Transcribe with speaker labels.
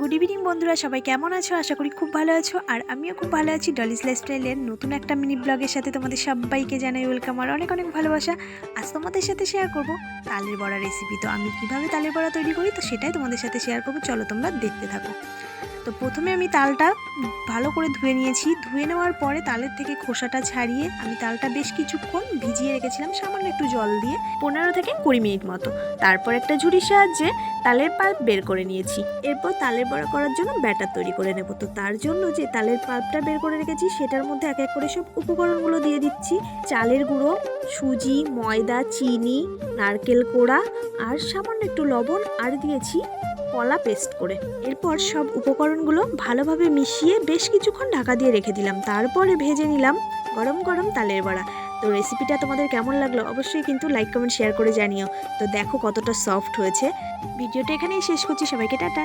Speaker 1: Good evening বন্ধুরা, সবাই কেমন আছো? আশা করি খুব ভালো আছো। আর আমিও খুব ভালো আছি। ডলিস লাইফস্টাইলের নতুন একটা মিনি ব্লগের সাথে তোমাদের সবাইকে জানাই ওয়েলকাম আর অনেক অনেক ভালোবাসা। আজ তোমাদের সাথে শেয়ার করব তালের বড়া রেসিপি। তো আমি কিভাবে তালের বড়া তৈরি করি তো সেটাই তোমাদের সাথে শেয়ার করব। চলো তোমরা দেখতে থাকো। তো প্রথমে আমি তালটা ভালো করে ধুয়ে নিয়েছি। ধুয়ে নেওয়ার পরে তালের থেকে খোসাটা ছাড়িয়ে আমি তালটা বেশ কিছুক্ষণ ভিজিয়ে রেখেছিলাম সামান্য একটু জল দিয়ে, 15 থেকে 20 মিনিট মতো। তারপর একটা ঝুড়ির সাহায্যে তালের পাল্প বের করে নিয়েছি। এরপর তালের বড়া করার জন্য ব্যাটার তৈরি করে নেব। তো তার জন্য যে তালের পাল্পটা বের করে রেখেছি সেটার মধ্যে এক এক করে সব উপকরণগুলো দিয়ে দিচ্ছি। চালের গুঁড়ো, সুজি, ময়দা, চিনি, নারকেল কোড়া আর সামান্য একটু লবণ, আর দিয়েছি কলা পেস্ট করে। এরপর সব উপকরণগুলো ভালোভাবে মিশিয়ে বেশ কিছুক্ষণ ঢাকা দিয়ে রেখে দিলাম। তারপরে ভেজে নিলাম গরম গরম তালের বড়া। তো রেসিপিটা তোমাদের কেমন লাগলো অবশ্যই কিন্তু লাইক কমেন্ট শেয়ার করে জানিও। তো দেখো কতটা সফট হয়েছে। ভিডিওটা এখানেই শেষ করছি। সবাইকে টাটা।